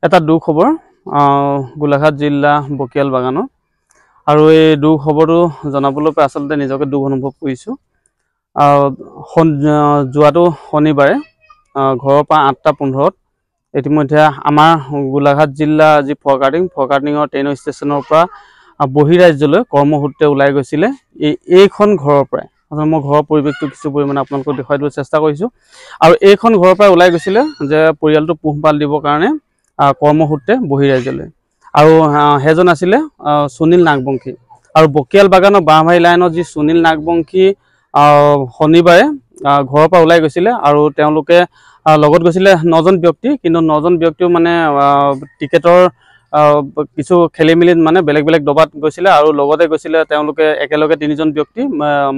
এটা দুখবৰ গোলাঘাট জিলা বকিয়াল বাগানৰ আৰু এই দুখবৰটো জনাবলৈ পাই আচলতে নিজকে দুখ অনুভৱ কৰিছোঁ। যোৱাটো শনিবাৰে ঘৰৰ পৰা 8:15 ইতিমধ্যে আমাৰ গোলাঘাট জিলা যি ফৰকাৰ্টিঙৰ ট্ৰেইন ষ্টেচনৰ পৰা বহিৰাজ্যলৈ কৰ্মসূত্ৰে ওলাই গৈছিলে এইখন ঘৰৰ পৰাই। মই ঘৰৰ পৰিৱেশটো কিছু পৰিমাণে আপোনালোকক দেখুৱাই দিবলৈ চেষ্টা কৰিছোঁ। আৰু এইখন ঘৰৰ পৰাই ওলাই গৈছিলে যে পৰিয়ালটো পোহপাল দিবৰ কাৰণে কৰ্মসূত্ৰে বহিৰাজ্যলৈ। আৰু সেইজন আছিলে সুনীল নাগবংশী। আৰু বকিয়াল বাগানৰ বাঁহবাৰী লাইনৰ যি সুনীল নাগবংশী শনিবাৰে ঘৰৰ পৰা ওলাই গৈছিলে আৰু তেওঁলোকে লগত গৈছিলে 9জন ব্যক্তি। কিন্তু 9জন ব্যক্তিও মানে টিকেটৰ কিছু খেলি মেলিত মানে বেলেগ বেলেগ ডবাত গৈছিলে আৰু লগতে গৈছিলে তেওঁলোকে একেলগে 3জন ব্যক্তি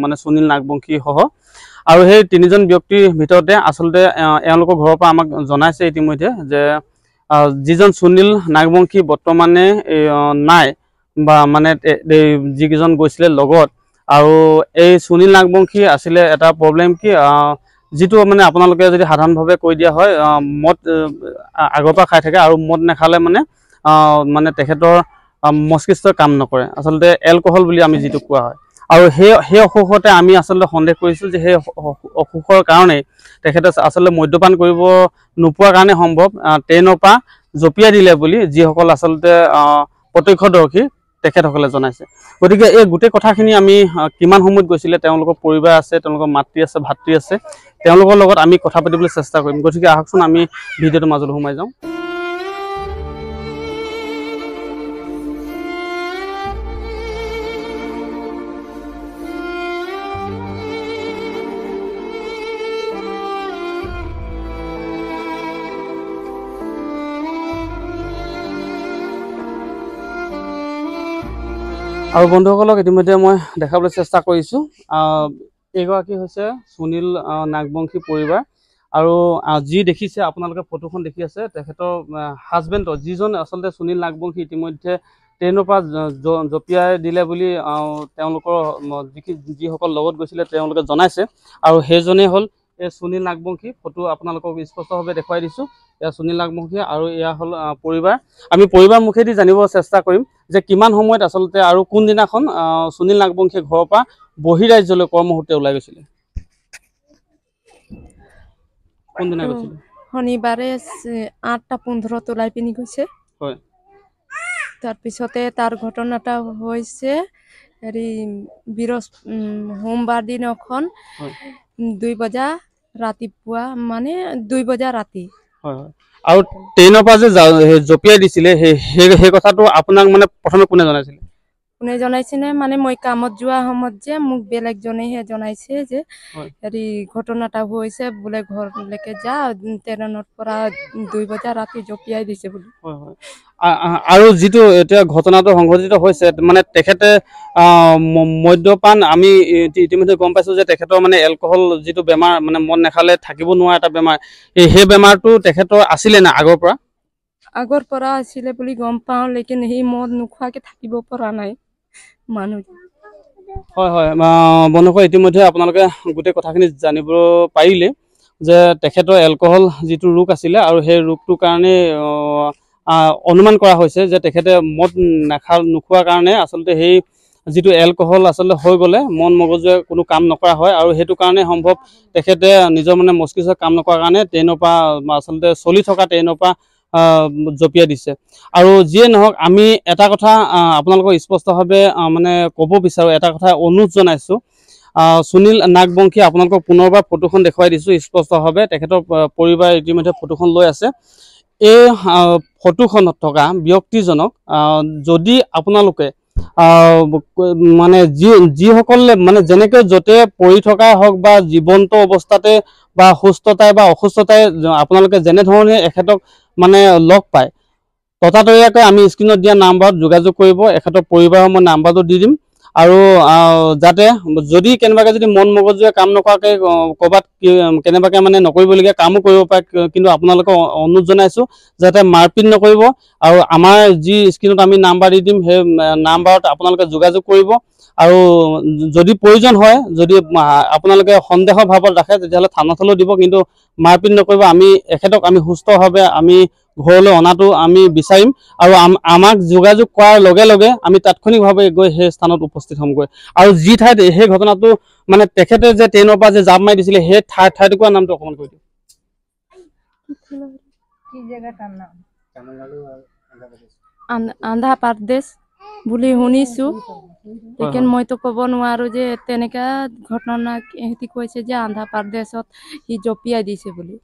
মানে সুনীল নাগবংশী সহ। আৰু সেই 3জন ব্যক্তিৰ ভিতৰতে আচলতে এওঁলোকৰ ঘৰৰ পৰা আমাক জনাইছে ইতিমধ্যে যে যিজন সুনীল নাগবংশী বৰ্তমানে নাই বা মানে যিকেইজন গৈছিলে লগত। আৰু এই সুনীল নাগবংশী আছিলে এটা প্ৰব্লেম কি যিটো মানে আপোনালোকে যদি সাধাৰণভাৱে কৈ দিয়া হয় মদ আগৰ পৰা খাই থাকে আৰু মদ নাখালে মানে তেখেতৰ মস্তিষ্কই কাম নকৰে, আচলতে এলকহল বুলি আমি যিটো কোৱা হয়। আৰু সেই অসুখতে আমি আচলতে সন্দেহ কৰিছোঁ যে সেই অসুখৰ কাৰণেই তেখেতে আচলতে মদ্যপান কৰিব নোপোৱাৰ কাৰণে সম্ভৱ ট্ৰেইনৰ পৰা জঁপিয়াই দিলে বুলি যিসকল আচলতে প্ৰত্যক্ষদৰ্শী তেখেতসকলে জনাইছে। গতিকে এই গোটেই কথাখিনি আমি কিমান সময়ত গৈছিলে, তেওঁলোকৰ পৰিবাৰ আছে, তেওঁলোকৰ মাতৃ আছে, ভাতৃ আছে, তেওঁলোকৰ লগত আমি কথা পাতিবলৈ চেষ্টা কৰিম। গতিকে আহকচোন আমি ভিডিঅ'টোৰ মাজলৈ সোমাই যাওঁ। আৰু বন্ধুসকলক ইতিমধ্যে মই দেখাবলৈ চেষ্টা কৰিছোঁ। এইগৰাকী হৈছে সুনীল নাগবংশী পৰিবাৰ। আৰু যি দেখিছে আপোনালোকে ফটোখন দেখি আছে তেখেতৰ হাজবেণ্ডৰ যিজন আচলতে সুনীল নাগবংশী ইতিমধ্যে ট্ৰেইনৰ পৰা জঁপিয়াই দিলে বুলি তেওঁলোকৰ যিসকল লগত গৈছিলে তেওঁলোকে জনাইছে। আৰু সেইজনেই হ'ল এই সুনীল নাগবংশী। ফটো আপোনালোকক স্পষ্টভাৱে দেখুৱাই দিছোঁ। এয়া সুনীল নাগবংশী আৰু এয়া হ'ল পৰিবাৰ। আমি পৰিবাৰ মুখেদি জানিব চেষ্টা কৰিম যে কিমান সময়ত আচলতে আৰু কোনদিনাখন সুনীল নাগবংশীয়ে ঘৰৰ পৰা বহিৰাজ্যলৈ কৰ্মসূত্ৰে ওলাই গৈছিলে। কোনদিনা গৈছিলে? শনিবাৰে 8:15 ওলাই পিনি গৈছে। হয়। তাৰপিছতে তাৰ ঘটনাটা হৈছে হেৰি সোমবাৰ দিনাখন 2 বজা ৰাতিপুৱা মানে 2 বজা ৰাতি। হয় হয়। আৰু ট্ৰেইনৰ পৰা যে জঁপিয়াই দিছিলে সেই কথাটো আপোনাক মানে প্ৰথমে কোনে জনাইছিলে? কোনে জনাইছিলে মানে মই কামত যোৱা সময়ত যে মোক বেলেগজনেহে জনাইছে যে হেৰি ঘটনাটা হৈছে বোলে ঘৰলৈকে যা ট্ৰেইনৰ পৰা 2 বজা ৰাতি জঁপিয়াই দিছে বুলি। হয় হয়। আৰু যিটো এতিয়া ঘটনাটো সংঘটিত হৈছে মানে তেখেতে মদ্যপান আমি ইতিমধ্যে গম পাইছোঁ যে তেখেতৰ মানে এলকহল যিটো বেমাৰ মানে মদ নাখালে থাকিব নোৱাৰা এটা বেমাৰ, সেই বেমাৰটো তেখেতৰ আছিলে না আগৰ পৰা? আগৰ পৰা আছিলে বুলি গম পাওঁ, লেকিন সেই মদ নোখোৱাকে থাকিব পৰা নাই মানুহ। হয় হয় বন্ধুসকল, ইতিমধ্যে আপোনালোকে গোটেই কথাখিনি জানিব পাৰিলে যে তেখেতৰ এলকহল যিটো ৰোগ আছিলে আৰু সেই ৰোগটোৰ কাৰণে অনুমান কৰা হৈছে যে তেখেতে মদ নোখোৱাৰ কাৰণে আচলতে সেই যিটো এলকহল আচলতে হৈ গ'লে মন মগজুৱে কোনো কাম নকৰা হয়। আৰু সেইটো কাৰণে সম্ভৱ তেখেতে নিজৰ মানে মস্তিষ্ক কাম নকৰাৰ কাৰণে ট্ৰেইনৰ পৰা আচলতে চলি থকা ট্ৰেইনৰ পৰা জঁপিয়াই দিছে। আৰু যিয়ে নহওক আমি এটা কথা আপোনালোকক স্পষ্টভাৱে মানে ক'ব বিচাৰোঁ, এটা কথা অনুৰোধ জনাইছোঁ। সুনীল নাগবংশী আপোনালোকক পুনৰবাৰ ফটোখন দেখুৱাই দিছোঁ স্পষ্টভাৱে। তেখেতৰ পৰিবাৰ ইতিমধ্যে ফটোখন লৈ আছে। এই ফটোখনত থকা ব্যক্তিজনক যদি আপোনালোকে মানে যিসকলে মানে যেনেকৈ য'তে পৰি থকাই হওক বা জীৱন্ত অৱস্থাতে বা সুস্থতাই বা অসুস্থতাই আপোনালোকে যেনেধৰণে এখেতক মানে লগ পায় ততাতৈয়াকৈ আমি স্ক্ৰীণত দিয়া নাম্বাৰত যোগাযোগ কৰিব। এখেতৰ পৰিবাৰৰ মই নাম্বাৰটো দি দিম। আৰু যাতে যদি কেনেবাকৈ যদি মন মগজুৱে কাম নকৰাকৈ ক'ৰবাত কেনেবাকৈ মানে নকৰিবলগীয়া কামো কৰিব পাৰে, কিন্তু আপোনালোকক অনুৰোধ জনাইছোঁ যাতে মাৰপিট নকৰিব। আৰু আমাৰ যি স্ক্ৰীণত আমি নাম্বাৰ দি দিম সেই নাম্বাৰত আপোনালোকে যোগাযোগ কৰিব। আৰু যদি প্ৰয়োজন হয়, যদি আপোনালোকে সন্দেহৰ ভাৱত ৰাখে তেতিয়াহ'লে থানাত হ'লেও দিব, কিন্তু মাৰপিট নকৰিব। এখেতক আমি সুস্থভাৱে আমি ঘৰলৈ অনাটো আমি বিচাৰিম আৰু আমাক যোগাযোগ কৰাৰ লগে লগে আমি তাৎক্ষণিকভাৱে গৈ সেই স্থানত উপস্থিত হ'মগৈ আৰু যি ঠাইত সেই ঘটনাটো মানে তেখেতে যে ট্ৰেইনৰ পৰা যে জাপ মাৰি দিছিলে সেই ঠাইটুকুৰা নামটো অকণমান কৈ দিয়ক। আন্ধ্ৰ প্ৰদেশ বুলি শুনিছোঁ, লেকিন মইতো ক'ব নোৱাৰো যে তেনেকা ঘটনা সিহঁতি কৈছে যে আন্ধ্ৰ প্ৰদেশত সি জঁপিয়াই দিছে বুলি।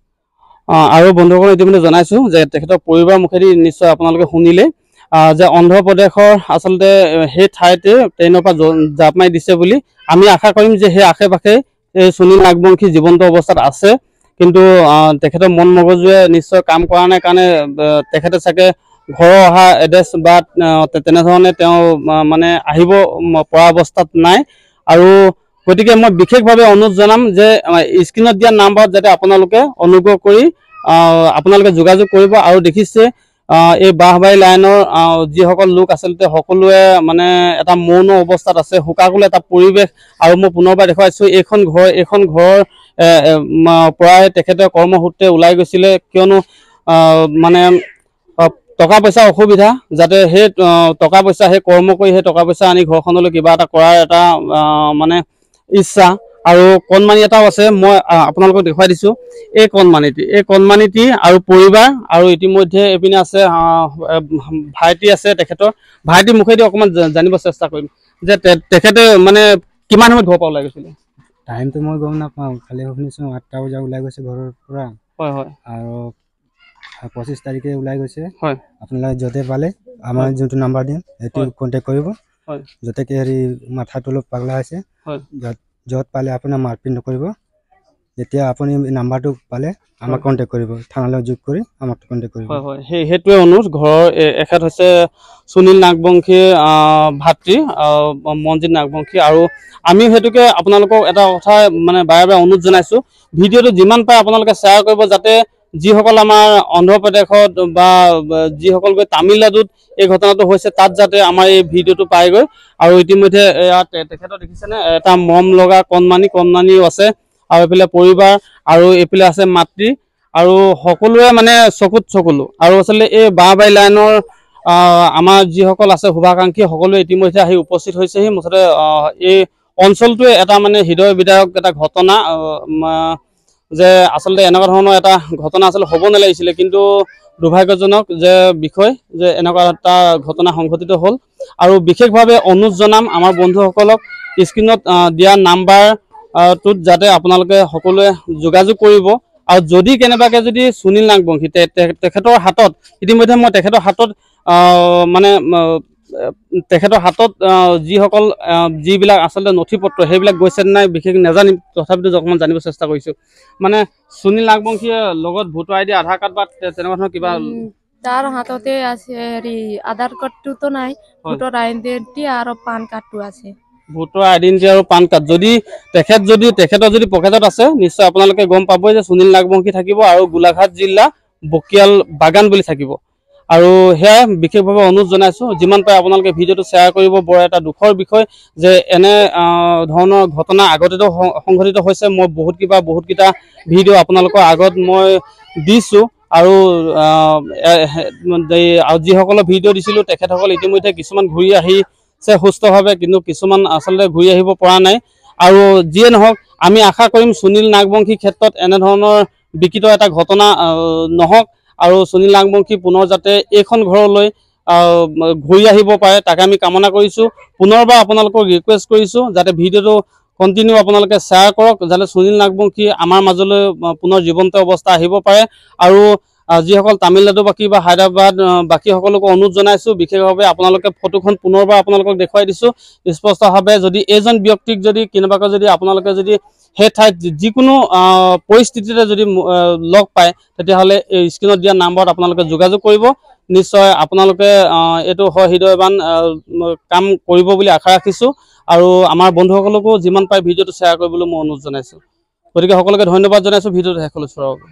আৰু বন্ধুসকল ইতিমধ্যে জনাইছোঁ যে তেখেতৰ পৰিবাৰ মুখেদি নিশ্চয় আপোনালোকে শুনিলে যে অন্ধ্ৰ প্ৰদেশৰ আচলতে সেই ঠাইতে ট্ৰেইনৰ পৰা জাপ মাৰি দিছে বুলি। আমি আশা কৰিম যে সেই আশে পাশে এই সুনীল নাগবংশী জীৱন্ত অৱস্থাত আছে, কিন্তু তেখেতৰ মন মগজুৱে নিশ্চয় কাম কৰা নাই কাৰণে তেখেতে চাগে ঘৰৰ অহা এড্ৰেছ বা তেনেধৰণে তেওঁ মানে আহিব পৰা অৱস্থাত নাই। আৰু গতিকে মই বিশেষভাৱে অনুৰোধ জনাম যে স্ক্ৰীনত দিয়া নাম্বাৰত যাতে আপোনালোকে অনুগ্ৰহ কৰি আপোনালোকে যোগাযোগ কৰিব। আৰু দেখিছে এই বাঁহবাৰী লাইনৰ যিসকল লোক আচলতে সকলোৱে মানে এটা মৌন অৱস্থাত আছে, শোকাকুল এটা পৰিৱেশ। আৰু মই পুনৰবাৰ দেখুৱাইছোঁ এইখন ঘৰৰ পৰাই তেখেতে কৰ্মসূত্ৰে ওলাই গৈছিলে, কিয়নো মানে টকা পইচা অসুবিধা, যাতে সেই টকা পইচা সেই কৰ্ম কৰি সেই টকা পইচা আনি ঘৰখনলৈ কিবা এটা কৰাৰ এটা মানে ইচ্ছা আৰু কণমানি এটাও আছে। মই আপোনালোকক দেখুৱাই দিছোঁ এই কণমানিটি আৰু পৰিবাৰ। আৰু ইতিমধ্যে এইপিনে আছে ভাইটি আছে, তেখেতৰ ভাইটিৰ মুখেদি অকণমান জানিব চেষ্টা কৰিম যে তেখেতে মানে কিমান সময়ত ঘৰৰ পৰা ওলাই গৈছিলে। টাইমটো মই গম নাপাওঁ, খালি শুনিছোঁ 8টা বজাত ওলাই গৈছে ঘৰৰ পৰা। হয় হয়। আৰু 25 তাৰিখে ওলাই গৈছে। হয়। আপোনালোকে য'তে পালে আমাৰ যোনটো নাম্বাৰ দিম সেইটো কণ্টেক্ট কৰিব। হয়। য'তেকে মাথাটো অলপ পাগলা হৈছে, হয়, য'ত পালে আপোনাৰ মাৰপিট নকৰিব। যেতিয়া আপুনি নাম্বাৰটো পালে আমাক কণ্টেক্ট কৰিব, থানালৈ যোগ কৰি আমাক কণ্টেক্ট কৰিব। হয় হয়, সেইটোৱে অনুৰোধ। ঘৰৰ এখেত হৈছে সুনীল নাগবংশীৰ ভাতৃ মনজিৎ নাগবংশী। আৰু আমিও সেইটোকে আপোনালোকক এটা কথা মানে বাৰে বাৰে অনুৰোধ জনাইছোঁ, ভিডিঅ'টো যিমান পাৰে আপোনালোকে শ্বেয়াৰ কৰিব, যাতে যিসকল আমাৰ অন্ধ্ৰ প্ৰদেশত বা যিসকল গৈ তামিলনাডুত এই ঘটনাটো হৈছে তাত যাতে আমাৰ এই ভিডিঅ'টো পায়গৈ। আৰু ইতিমধ্যে তেখেতৰ দেখিছেনে এটা মৰম লগা কণমানিও আছে, আৰু এইফালে পৰিবাৰ, আৰু এইফালে আছে মাতৃ, আৰু সকলোৱে মানে চকুলো। আৰু আচলতে এই বাঁহবাৰী লাইনৰ আমাৰ যিসকল আছে শুভাকাংক্ষী সকলোৱে ইতিমধ্যে আহি উপস্থিত হৈছেহি। মুঠতে এই অঞ্চলটোৱে এটা মানে হৃদয় বিদায়ক এটা ঘটনা, যে আচলতে এনেকুৱা ধৰণৰ এটা ঘটনা আচলতে হ'ব নালাগিছিলে, কিন্তু দুৰ্ভাগ্যজনক যে বিষয় যে এনেকুৱা এটা ঘটনা সংঘটিত হ'ল। আৰু বিশেষভাৱে অনুৰোধ জনাম আমাৰ বন্ধুসকলক স্ক্ৰীনত দিয়া নাম্বাৰটোত যাতে আপোনালোকে সকলোৱে যোগাযোগ কৰিব। আৰু যদি কেনেবাকৈ যদি সুনীল নাগবংশী তেখেতৰ হাতত ইতিমধ্যে মই তেখেতৰ হাতত মানে তেখেতৰ হাতত যিবিলাক আচলতে নথি পত্ৰ সেইবিলাক গৈছে নাই বিশেষ নাজানিম, তথাপিতো অকণমান জানিব চেষ্টা কৰিছোঁ। মানে সুনীল নাগবংশীয়ে লগত ভোটাৰ ID আধাৰ কাৰ্ড বা তেনেকুৱা ধৰণৰ কিবা তাৰ হাততে আছে, আধাৰ কাৰ্ডটোতো নাই, ভোটাৰ আইডেন্টি আৰু পান কাৰ্ডটো আছে। ভোটাৰ আইডেন্টি আৰু পান কাৰ্ড যদি তেখেতৰ যদি পকেটত আছে, নিশ্চয় আপোনালোকে গম পাবই যে সুনীল নাগবংশী থাকিব আৰু গোলাঘাট জিলা বকিয়াল বাগান বুলি থাকিব। আৰু সেয়াই বিশেষভাৱে অনুৰোধ জনাইছোঁ, যিমান পাৰে আপোনালোকে ভিডিঅ'টো শ্বেয়াৰ কৰিব। বৰ এটা দুখৰ বিষয় যে এনে ধৰণৰ ঘটনা আগতেতো সংঘটিত হৈছে। মই বহুতকেইটা ভিডিঅ' আপোনালোকৰ আগত মই দিছোঁ, আৰু যিসকলৰ ভিডিঅ' দিছিলোঁ তেখেতসকল ইতিমধ্যে কিছুমান ঘূৰি আহিছে সুস্থভাৱে, কিন্তু কিছুমান আচলতে ঘূৰি আহিব পৰা নাই। আৰু যিয়ে নহওক আমি আশা কৰিম সুনীল নাগবংশীৰ ক্ষেত্ৰত এনেধৰণৰ বিকৃত এটা ঘটনা নহওক, আৰু সুনীল নাগবংশী পুনৰ যাতে এইখন ঘৰলৈ ঘূৰি আহিব পাৰে তাকে আমি কামনা কৰিছোঁ। পুনৰবাৰ আপোনালোকক ৰিকুৱেষ্ট কৰিছোঁ যাতে ভিডিঅ'টো কণ্টিনিউ আপোনালোকে শ্বেয়াৰ কৰক, যাতে সুনীল নাগবংশী আমাৰ মাজলৈ পুনৰ জীৱন্ত অৱস্থা আহিব পাৰে। আৰু যিসকল তামিলনাডুবাসী বা হায়দৰাবাদ বাসীসকলকো অনুৰোধ জনাইছোঁ, বিশেষভাৱে আপোনালোকে ফটোখন পুনৰবাৰ আপোনালোকক দেখুৱাই দিছোঁ স্পষ্টভাৱে। যদি এইজন ব্যক্তিক যদি কেনেবাকৈ যদি আপোনালোকে যদি সেই ঠাইত যিকোনো পৰিস্থিতিতে যদি লগ পায়, তেতিয়াহ'লে এই স্ক্ৰীনত দিয়া নাম্বাৰত আপোনালোকে যোগাযোগ কৰিব। নিশ্চয় আপোনালোকে এইটো হৃদয়বান কাম কৰিব বুলি আশা ৰাখিছোঁ। আৰু আমাৰ বন্ধুসকলকো যিমান পাৰে ভিডিঅ'টো শ্বেয়াৰ কৰিবলৈ মই অনুৰোধ জনাইছোঁ। গতিকে সকলোকে ধন্যবাদ জনাইছোঁ ভিডিঅ'টো শেষলৈ চোৱাৰ বাবে।